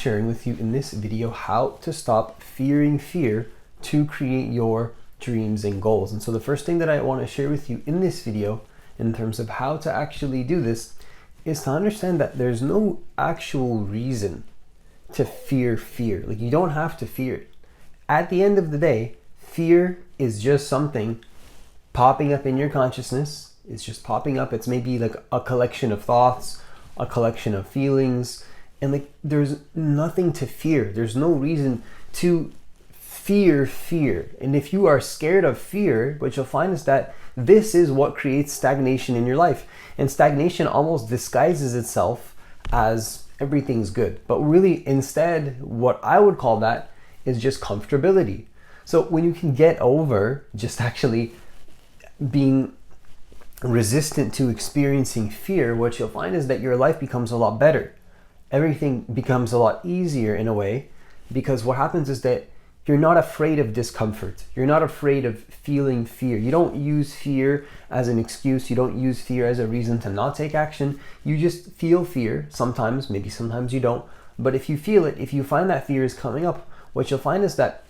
sharing with you in this video how to stop fearing fear to create your dreams and goals. And so the first thing that I want to share with you in this video in terms of how to actually do this is to understand that there's no actual reason to fear fear. Like, you don't have to fear it. At the end of the day, fear is just something popping up in your consciousness. It's just popping up. It's maybe like a collection of thoughts, a collection of feelings, and like there's nothing to fear. There's no reason to fear fear. And if you are scared of fear, what you'll find is that this is what creates stagnation in your life. And stagnation almost disguises itself as everything's good. But really, instead, what I would call that is just comfortability. So when you can get over just actually being resistant to experiencing fear, what you'll find is that your life becomes a lot better. Everything becomes a lot easier in a way, because what happens is that you're not afraid of discomfort. You're not afraid of feeling fear. You don't use fear as an excuse. You don't use fear as a reason to not take action. You just feel fear sometimes, maybe sometimes you don't. But if you feel it, if you find that fear is coming up, what you'll find is that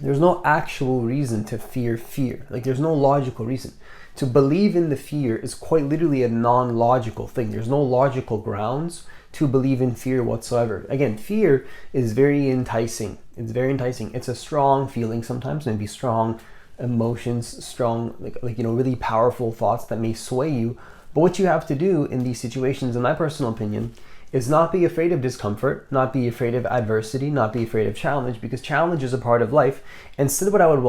there's no actual reason to fear fear. Like, there's no logical reason. To believe in the fear is quite literally a non-logical thing. There's no logical grounds to believe in fear whatsoever. Again, fear is very enticing. It's very enticing. It's a strong feeling sometimes, maybe strong emotions, strong, really powerful thoughts that may sway you. But what you have to do in these situations, in my personal opinion, is not be afraid of discomfort, not be afraid of adversity, not be afraid of challenge, because challenge is a part of life. Instead, what I would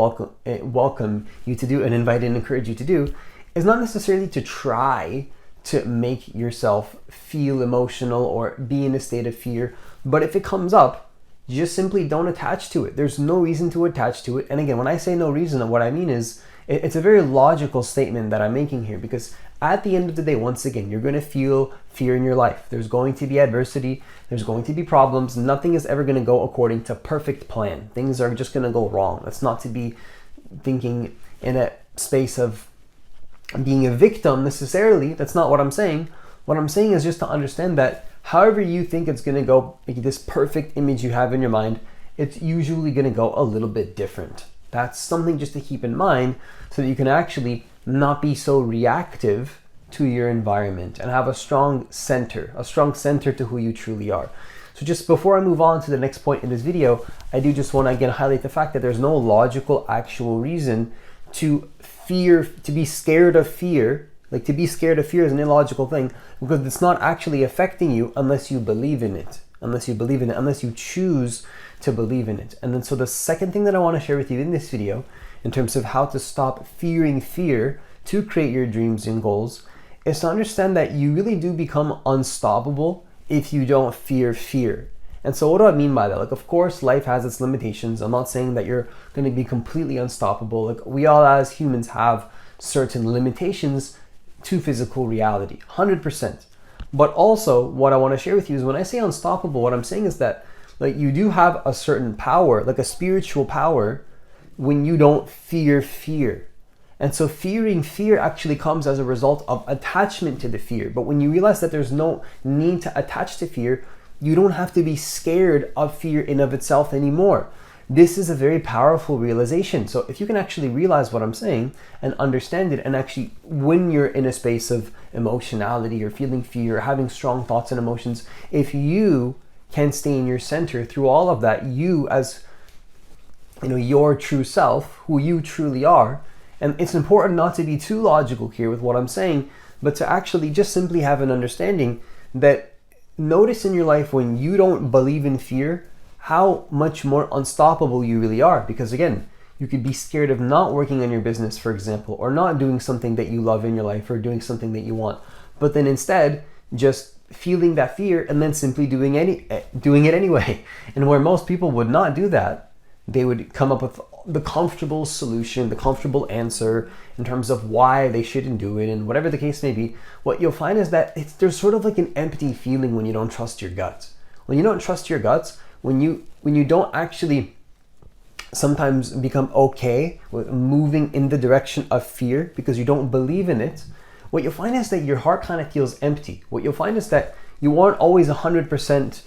welcome you to do and invite and encourage you to do is not necessarily to try to make yourself feel emotional or be in a state of fear, but if it comes up, just simply don't attach to it. There's no reason to attach to it. And again, when I say no reason, what I mean is it's a very logical statement that I'm making here, because at the end of the day, once again, you're going to feel fear in your life. There's going to be adversity. There's going to be problems. Nothing is ever going to go according to perfect plan. Things are just going to go wrong. That's not to be thinking in a space of being a victim necessarily. That's not what I'm saying. What I'm saying is just to understand that however you think it's going to go, like this perfect image you have in your mind, it's usually going to go a little bit different. That's something just to keep in mind so that you can actually not be so reactive to your environment and have a strong center to who you truly are. So just before I move on to the next point in this video, I do just want to again highlight the fact that there's no logical actual reason to fear, to be scared of fear. Like, to be scared of fear is an illogical thing, because it's not actually affecting you unless you believe in it, unless you choose to believe in it. And then so the second thing that I want to share with you in this video in terms of how to stop fearing fear to create your dreams and goals is to understand that you really do become unstoppable if you don't fear fear. And so what do I mean by that? Like, of course, life has its limitations. I'm not saying that you're going to be completely unstoppable. Like, we all as humans have certain limitations to physical reality, 100%. But also what I want to share with you is when I say unstoppable, what I'm saying is that like you do have a certain power, like a spiritual power, when you don't fear fear. And so fearing fear actually comes as a result of attachment to the fear. But when you realize that there's no need to attach to fear, you don't have to be scared of fear in of itself anymore. This is a very powerful realization. So if you can actually realize what I'm saying and understand it, and actually when you're in a space of emotionality or feeling fear or having strong thoughts and emotions, if you can stay in your center through all of that, you as your true self, who you truly are. And it's important not to be too logical here with what I'm saying, but to actually just simply have an understanding that notice in your life when you don't believe in fear, how much more unstoppable you really are. Because again, you could be scared of not working on your business, for example, or not doing something that you love in your life or doing something that you want. But then instead, just feeling that fear and then simply doing it anyway. And where most people would not do that, they would come up with the comfortable solution, the comfortable answer in terms of why they shouldn't do it, and whatever the case may be. What you'll find is that there's sort of like an empty feeling when you don't trust your guts. When you don't trust your guts, when you don't actually sometimes become okay with moving in the direction of fear because you don't believe in it, what you'll find is that your heart kind of feels empty. What you'll find is that you aren't always 100%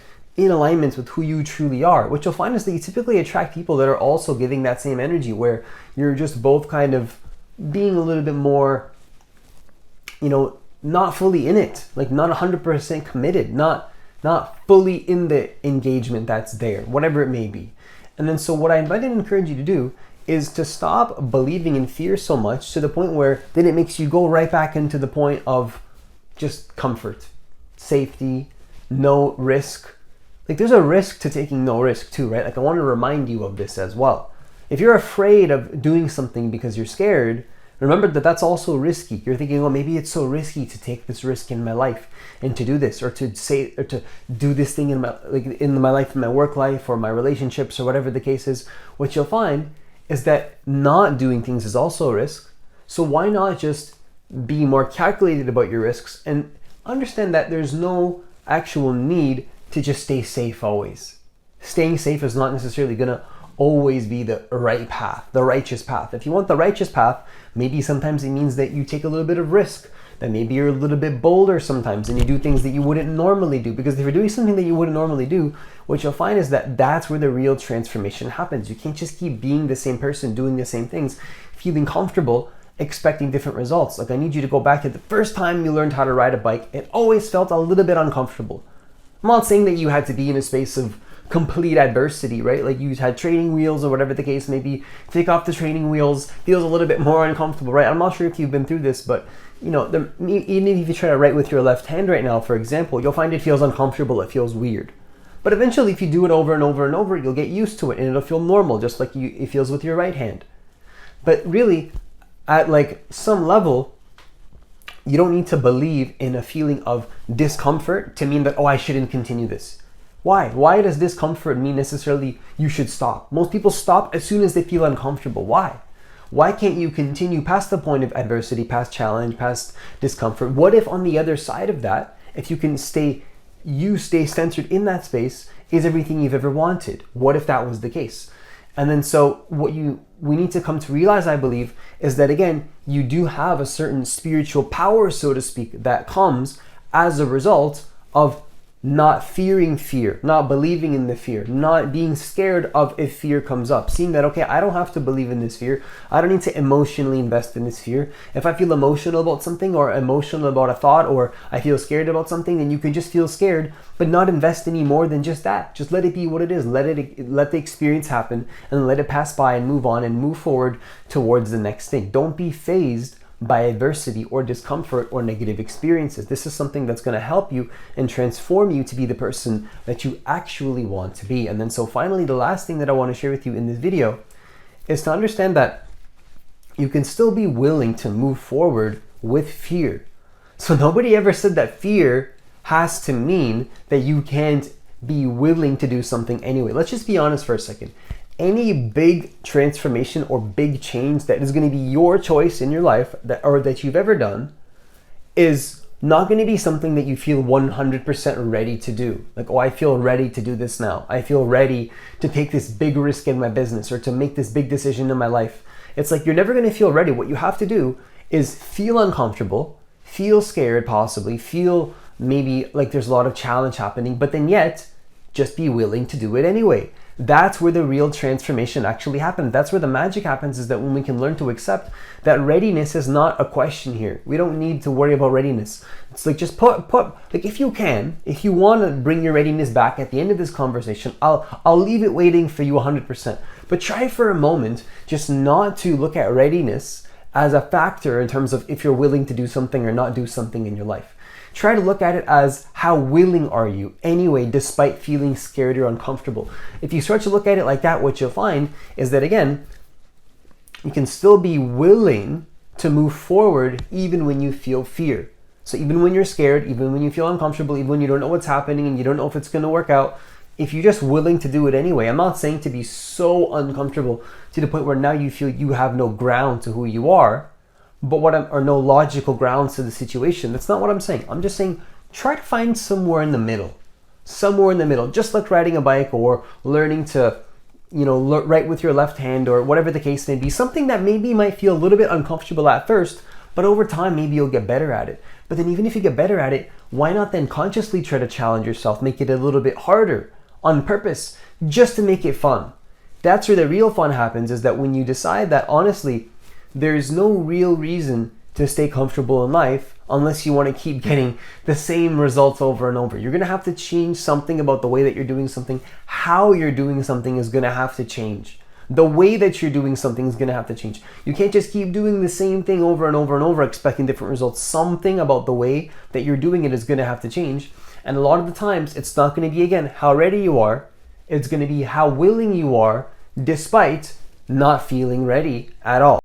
in alignment with who you truly are. What you'll find is that you typically attract people that are also giving that same energy, where you're just both kind of being a little bit more, not fully in it, like not 100% committed, not fully in the engagement that's there, whatever it may be. And then so what I invite and encourage you to do is to stop believing in fear so much to the point where then it makes you go right back into the point of just comfort, safety, no risk. Like there's a risk to taking no risk too, right? Like I want to remind you of this as well. If you're afraid of doing something because you're scared, remember that that's also risky. You're thinking, oh, maybe it's so risky to take this risk in my life and to do this, or to say, or to do this thing in my life, in my work life, or my relationships, or whatever the case is. What you'll find is that not doing things is also a risk. So why not just be more calculated about your risks and understand that there's no actual need to just stay safe always. Staying safe is not necessarily gonna always be the right path, the righteous path. If you want the righteous path, maybe sometimes it means that you take a little bit of risk, that maybe you're a little bit bolder sometimes and you do things that you wouldn't normally do. Because if you're doing something that you wouldn't normally do, what you'll find is that that's where the real transformation happens. You can't just keep being the same person, doing the same things, feeling comfortable, expecting different results. Like I need you to go back to the first time you learned how to ride a bike. It always felt a little bit uncomfortable. I'm not saying that you had to be in a space of complete adversity, right? Like you had training wheels or whatever the case may be. Take off the training wheels, feels a little bit more uncomfortable, right? I'm not sure if you've been through this, but even if you try to write with your left hand right now, for example, you'll find it feels uncomfortable, it feels weird. But eventually, if you do it over and over and over, you'll get used to it and it'll feel normal, just like it feels with your right hand. But really, at like some level, you don't need to believe in a feeling of discomfort to mean that, oh, I shouldn't continue this. Why? Why does discomfort mean necessarily you should stop? Most people stop as soon as they feel uncomfortable. Why? Why can't you continue past the point of adversity, past challenge, past discomfort? What if on the other side of that, if you can stay centered in that space, is everything you've ever wanted? What if that was the case? And then so we need to come to realize, I believe, is that again, you do have a certain spiritual power, so to speak, that comes as a result of not fearing fear, not believing in the fear, not being scared of if fear comes up, seeing that, okay, I don't have to believe in this fear. I don't need to emotionally invest in this fear. If I feel emotional about something or emotional about a thought or I feel scared about something, then you can just feel scared, but not invest any more than just that. Just let it be what it is. Let the experience happen and let it pass by and move on and move forward towards the next thing. Don't be fazed by adversity or discomfort or negative experiences. This is something that's going to help you and transform you to be the person that you actually want to be. And then so finally, the last thing that I want to share with you in this video is to understand that you can still be willing to move forward with fear. So nobody ever said that fear has to mean that you can't be willing to do something anyway. Let's just be honest for a second. Any big transformation or big change that is going to be your choice in your life that you've ever done is not going to be something that you feel 100% ready to do. Like, oh, I feel ready to do this now. I feel ready to take this big risk in my business or to make this big decision in my life. It's like you're never going to feel ready. What you have to do is feel uncomfortable, feel scared possibly, feel maybe like there's a lot of challenge happening, but then yet just be willing to do it anyway. That's where the real transformation actually happens. That's where the magic happens, is that when we can learn to accept that readiness is not a question here. We don't need to worry about readiness. It's like just put like if you want to bring your readiness back at the end of this conversation, I'll leave it waiting for you 100%. But try for a moment just not to look at readiness as a factor in terms of if you're willing to do something or not do something in your life. Try to look at it as how willing are you anyway, despite feeling scared or uncomfortable. If you start to look at it like that, what you'll find is that, again, you can still be willing to move forward even when you feel fear. So even when you're scared, even when you feel uncomfortable, even when you don't know what's happening and you don't know if it's going to work out, if you're just willing to do it anyway. I'm not saying to be so uncomfortable to the point where now you feel you have no ground to who you are, or no logical grounds to the situation. That's not what I'm saying. I'm just saying try to find somewhere in the middle, just like riding a bike or learning to, write with your left hand or whatever the case may be. Something that maybe might feel a little bit uncomfortable at first, But over time, maybe you'll get better at it. But then even if you get better at it, why not then consciously try to challenge yourself, make it a little bit harder on purpose, just to make it fun? That's where the real fun happens, is that when you decide that honestly, there's no real reason to stay comfortable in life unless you want to keep getting the same results over and over. You're going to have to change something about the way that you're doing something. How you're doing something is going to have to change. The way that you're doing something is going to have to change. You can't just keep doing the same thing over and over and over expecting different results. Something about the way that you're doing it is going to have to change. And a lot of the times, it's not going to be, again, how ready you are. It's going to be how willing you are despite not feeling ready at all.